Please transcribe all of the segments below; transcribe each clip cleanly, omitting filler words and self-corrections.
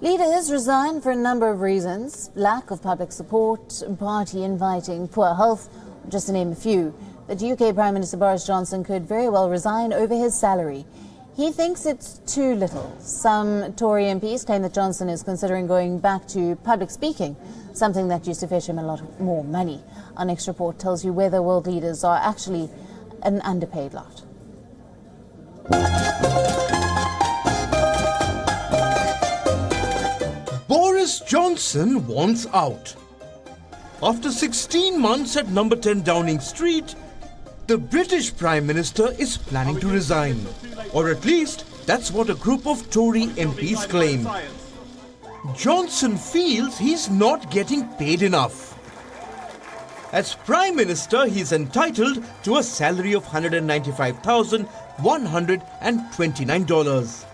Leaders resign for a number of reasons: lack of public support, party infighting, poor health, just to name a few. But UK Prime Minister Boris Johnson could very well resign over his salary. He thinks it's too little. Some Tory MPs claim that Johnson is considering going back to public speaking, something that used to fetch him a lot more money. Our next report tells you whether world leaders are actually an underpaid lot. Boris Johnson wants out. After 16 months at number 10 Downing Street, the British Prime Minister is planning to resign. Or at least, that's what a group of Tory MPs claim. Johnson feels he's not getting paid enough. As Prime Minister, he's entitled to a salary of $195,129.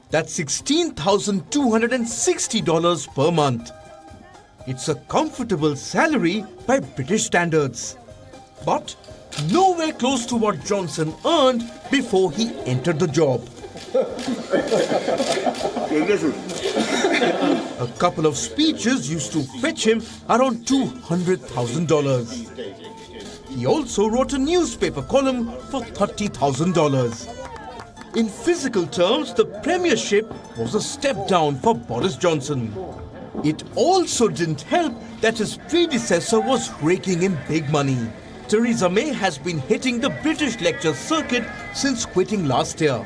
That's $16,260 per month. It's a comfortable salary by British standards, but nowhere close to what Johnson earned before he entered the job. A couple of speeches used to fetch him around $200,000. He also wrote a newspaper column for $30,000. In physical terms, the premiership was a step down for Boris Johnson. It also didn't help that his predecessor was raking in big money. Theresa May has been hitting the British lecture circuit since quitting last year.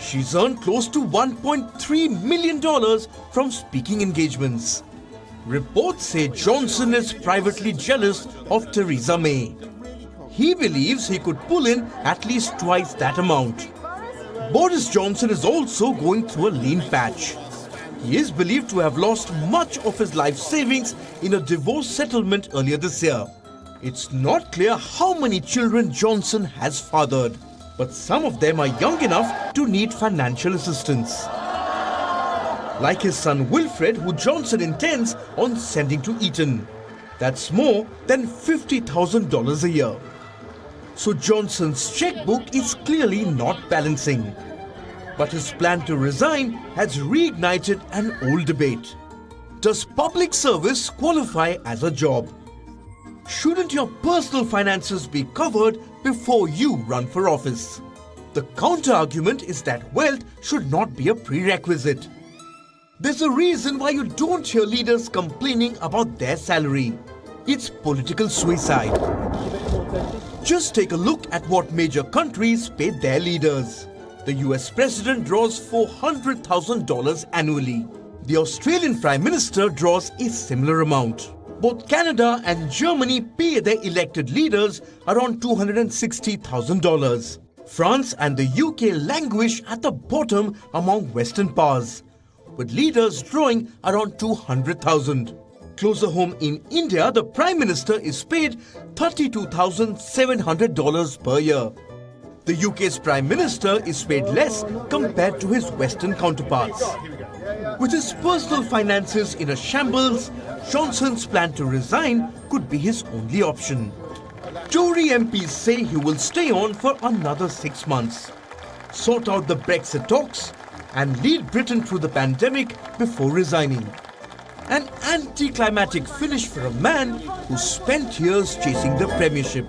She's earned close to $1.3 million from speaking engagements. Reports say Johnson is privately jealous of Theresa May. He believes he could pull in at least twice that amount. Boris Johnson is also going through a lean patch. He is believed to have lost much of his life savings in a divorce settlement earlier this year. It's not clear how many children Johnson has fathered, but some of them are young enough to need financial assistance. Like his son Wilfred, who Johnson intends on sending to Eton. That's more than $50,000 a year. So Johnson's checkbook is clearly not balancing. But his plan to resign has reignited an old debate. Does public service qualify as a job? Shouldn't your personal finances be covered before you run for office? The counter-argument is that wealth should not be a prerequisite. There's a reason why you don't hear leaders complaining about their salary. It's political suicide. Just take a look at what major countries pay their leaders. The US President draws $400,000 annually. The Australian Prime Minister draws a similar amount. Both Canada and Germany pay their elected leaders around $260,000. France and the UK languish at the bottom among Western powers, with leaders drawing around $200,000. Closer home in India, the Prime Minister is paid $32,700 per year. The UK's Prime Minister is paid less compared to his Western counterparts. With his personal finances in a shambles, Johnson's plan to resign could be his only option. Tory MPs say he will stay on for another 6 months, sort out the Brexit talks, and lead Britain through the pandemic before resigning. An anticlimactic finish for a man who spent years chasing the premiership.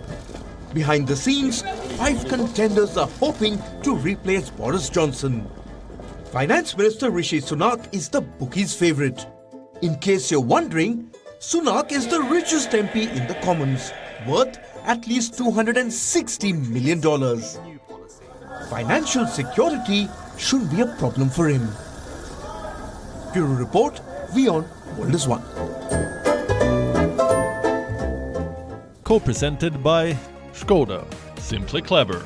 Behind the scenes, 5 contenders are hoping to replace Boris Johnson. Finance Minister Rishi Sunak is the bookies' favourite. In case you're wondering, Sunak is the richest MP in the Commons, worth at least $260 million. Financial security shouldn't be a problem for him. Bureau Report, WION World is One. Co-presented by Skoda. Simply clever.